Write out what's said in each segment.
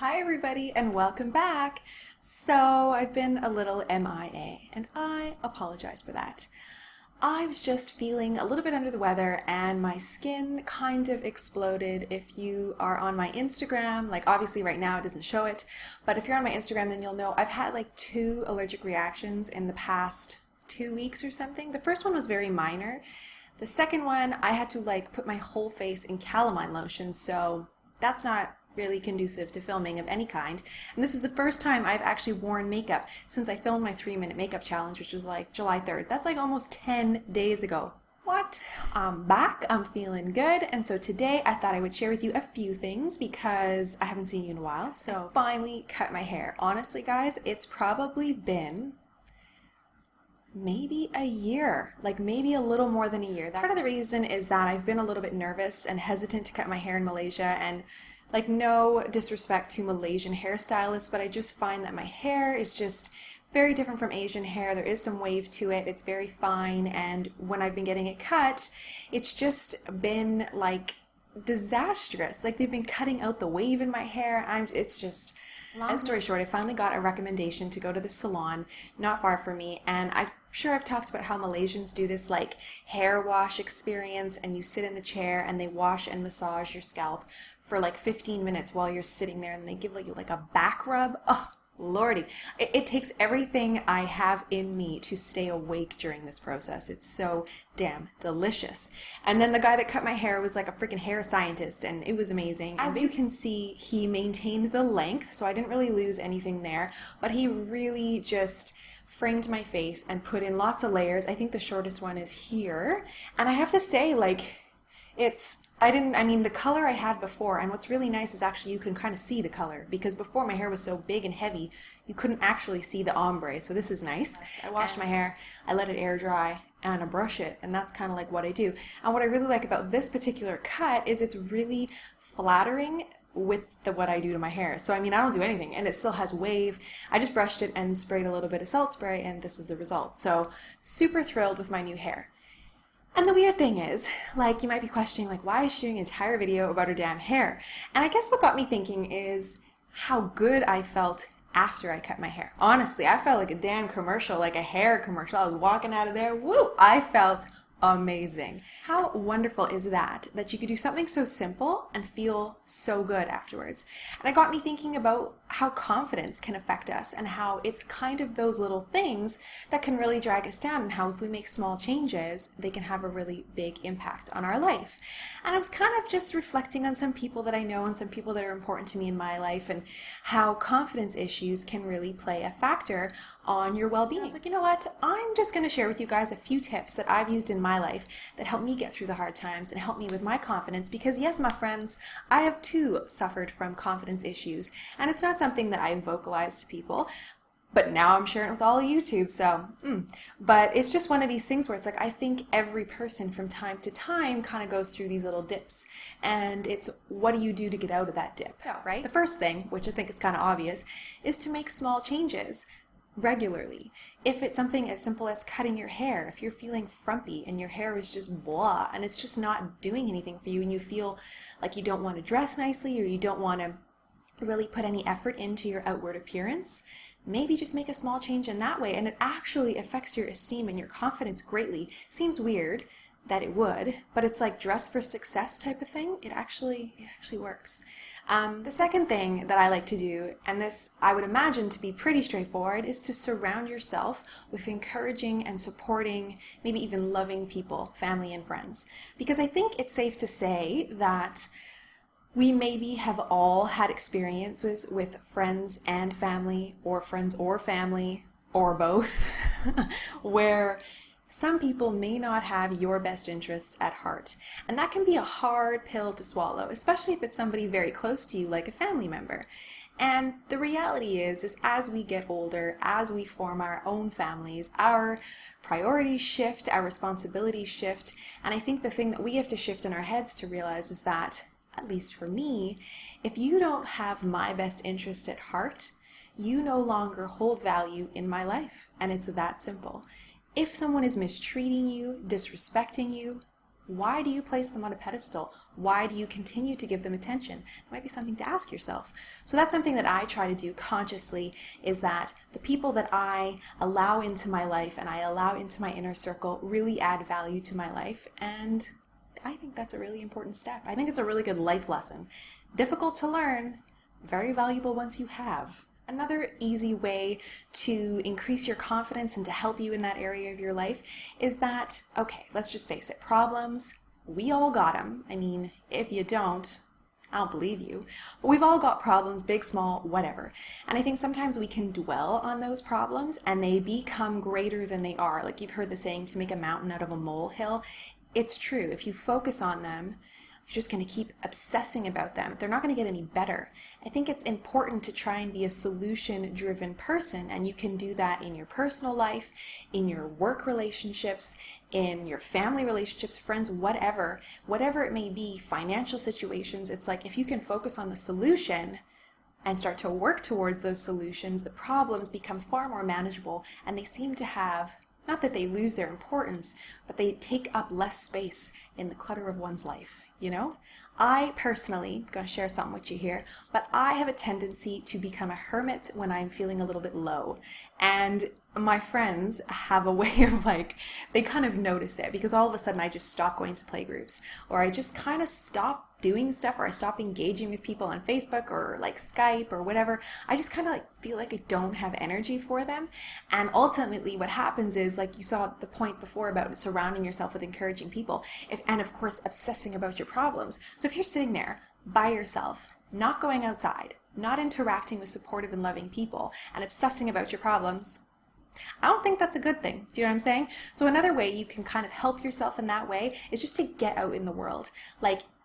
Hi everybody and welcome back. So I've been a little MIA and I apologize for that. I was just feeling a little bit under the weather and my skin kind of exploded. If you are on my Instagram, like obviously right now it doesn't show it, but if you're on my Instagram then you'll know I've had like 2 allergic reactions in the past 2 weeks or something. The first one was very minor. The second one I had to like put my whole face in calamine lotion, so that's not really conducive to filming of any kind. And this is the first time I've actually worn makeup since I filmed my 3-minute makeup challenge, which was like July 3rd. That's like almost 10 days ago. What? I'm back, I'm feeling good, and so today I thought I would share with you a few things because I haven't seen you in a while. So finally cut my hair. Honestly guys, it's probably been maybe a year, like maybe a little more than a year. Part of the reason is that I've been a little bit nervous and hesitant to cut my hair in Malaysia, and like no disrespect to Malaysian hairstylists, but I just find that my hair is just very different from Asian hair. There is some wave to it, it's very fine, and when I've been getting it cut, it's just been like disastrous. Like they've been cutting out the wave in my hair. It's just, long story short, I finally got a recommendation to go to the salon not far from me, and I'm sure I've talked about how Malaysians do this like hair wash experience, and you sit in the chair and they wash and massage your scalp for like 15 minutes while you're sitting there, and they give you like a back rub. Oh lordy, it takes everything I have in me to stay awake during this process. It's so damn delicious. And then the guy that cut my hair was like a freaking hair scientist, and it was amazing. As you can see, he maintained the length, so I didn't really lose anything there, but he really just framed my face and put in lots of layers. I think the shortest one is here, and I have to say, like, I mean the color I had before, and what's really nice is actually you can kind of see the color, because before my hair was so big and heavy you couldn't actually see the ombre, so this is nice. I washed my hair, I let it air dry, and I brush it, and that's kind of like what I do. And what I really like about this particular cut is it's really flattering with what I do to my hair. So I mean, I don't do anything and it still has wave. I just brushed it and sprayed a little bit of salt spray, and this is the result. So super thrilled with my new hair. And the weird thing is, like, you might be questioning, like, why is she doing an entire video about her damn hair? And I guess what got me thinking is how good I felt after I cut my hair. Honestly, I felt like a damn commercial, like a hair commercial. I was walking out of there, woo, I felt amazing. How wonderful is that you could do something so simple and feel so good afterwards? And it got me thinking about how confidence can affect us, and how it's kind of those little things that can really drag us down, and how if we make small changes, they can have a really big impact on our life. And I was kind of just reflecting on some people that I know and some people that are important to me in my life, and how confidence issues can really play a factor on your well-being. I was like, you know what, I'm just going to share with you guys a few tips that I've used in my life that help me get through the hard times and help me with my confidence, because yes, my friends, I have too suffered from confidence issues, and it's not something that I vocalize to people, but now I'm sharing it with all of YouTube, so but it's just one of these things where it's like, I think every person from time to time kind of goes through these little dips, and it's what do you do to get out of that dip? So, right? The first thing, which I think is kind of obvious, is to make small changes regularly. If it's something as simple as cutting your hair, if you're feeling frumpy and your hair is just blah and it's just not doing anything for you, and you feel like you don't want to dress nicely, or you don't want to really put any effort into your outward appearance, maybe just make a small change in that way, and it actually affects your esteem and your confidence greatly. Seems weird that it would, but it's like dress for success type of thing. It actually works. The second thing that I like to do, and this I would imagine to be pretty straightforward, is to surround yourself with encouraging and supporting, maybe even loving people, family and friends. Because I think it's safe to say that we maybe have all had experiences with friends and family, or friends or family, or both, where some people may not have your best interests at heart. And that can be a hard pill to swallow, especially if it's somebody very close to you, like a family member. And the reality is as we get older, as we form our own families, our priorities shift, our responsibilities shift, and I think the thing that we have to shift in our heads to realize is that, at least for me, if you don't have my best interest at heart, you no longer hold value in my life. And it's that simple. If someone is mistreating you, disrespecting you, Why do you place them on a pedestal? Why do you continue to give them attention? It might be something to ask yourself. So that's something that I try to do consciously, is that the people that I allow into my life and I allow into my inner circle really add value to my life. And I think that's a really important step. I think it's a really good life lesson. Difficult to learn, very valuable once you have. Another easy way to increase your confidence and to help you in that area of your life is that, okay, let's just face it, problems, we all got them. I mean, if you don't, I don't believe you. But we've all got problems, big, small, whatever. And I think sometimes we can dwell on those problems and they become greater than they are. Like you've heard the saying, to make a mountain out of a molehill. It's true. If you focus on them, you're just going to keep obsessing about them. They're not going to get any better. I think it's important to try and be a solution-driven person, and you can do that in your personal life, in your work relationships, in your family relationships, friends, whatever it may be, financial situations. It's like if you can focus on the solution and start to work towards those solutions, the problems become far more manageable, and they seem to have, not that they lose their importance, but they take up less space in the clutter of one's life, you know? I personally, I'm going to share something with you here, but I have a tendency to become a hermit when I'm feeling a little bit low. And my friends have a way of they kind of notice it, because all of a sudden I just stop going to playgroups, or I just kind of stop doing stuff, or I stop engaging with people on Facebook or Skype or whatever. I just kind of feel like I don't have energy for them. And ultimately what happens is, like you saw the point before about surrounding yourself with encouraging people, and of course obsessing about your problems. So if you're sitting there by yourself, not going outside, not interacting with supportive and loving people, and obsessing about your problems, I don't think that's a good thing. Do you know what I'm saying? So another way you can kind of help yourself in that way is just to get out in the world.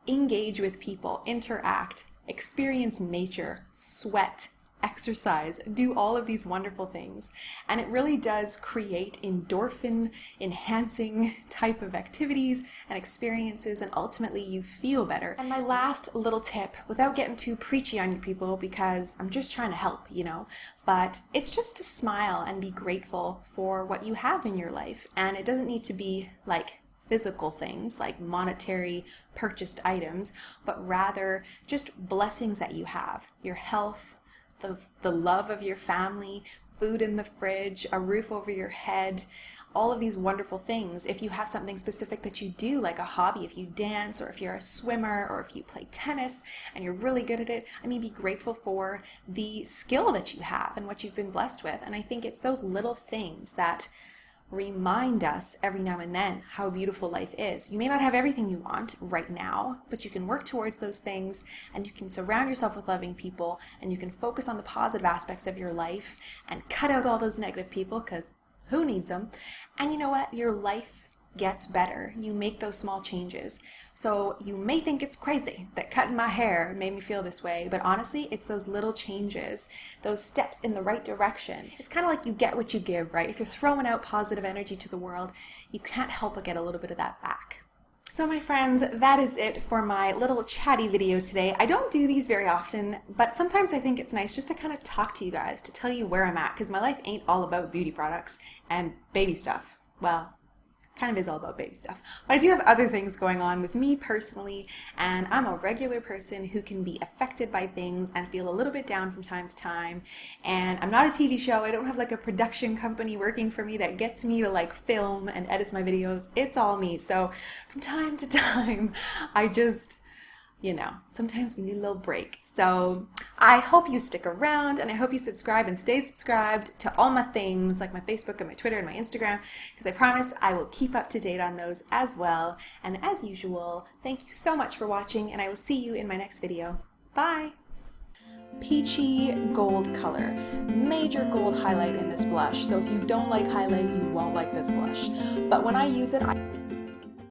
Engage with people, interact, experience nature, sweat, exercise, do all of these wonderful things. And it really does create endorphin enhancing type of activities and experiences, and ultimately you feel better. And my last little tip, without getting too preachy on you people, because I'm just trying to help, you know, but it's just to smile and be grateful for what you have in your life. And it doesn't need to be physical things like monetary purchased items, but rather just blessings that you have. Your health, the love of your family, food in the fridge, a roof over your head, all of these wonderful things. If you have something specific that you do, like a hobby, if you dance, or if you're a swimmer, or if you play tennis and you're really good at it, I mean, be grateful for the skill that you have and what you've been blessed with. And I think it's those little things that remind us every now and then how beautiful life is. You may not have everything you want right now, but you can work towards those things, and you can surround yourself with loving people, and you can focus on the positive aspects of your life and cut out all those negative people, because who needs them? And you know what? Your life gets better. You make those small changes. So you may think it's crazy that cutting my hair made me feel this way, but honestly, it's those little changes, those steps in the right direction. It's kind of like you get what you give, right? If you're throwing out positive energy to the world, you can't help but get a little bit of that back. So my friends, that is it for my little chatty video today. I don't do these very often, but sometimes I think it's nice just to kind of talk to you guys, to tell you where I'm at, because my life ain't all about beauty products and baby stuff. Well, kind of is all about baby stuff. But I do have other things going on with me personally, and I'm a regular person who can be affected by things and feel a little bit down from time to time. And I'm not a TV show. I don't have a production company working for me that gets me to film and edits my videos. It's all me. So from time to time, I just, sometimes we need a little break. So I hope you stick around, and I hope you subscribe and stay subscribed to all my things, like my Facebook and my Twitter and my Instagram, because I promise I will keep up to date on those as well. And as usual, thank you so much for watching, and I will see you in my next video. Bye! Peachy gold color. Major gold highlight in this blush, so if you don't like highlight, you won't like this blush. But when I use it,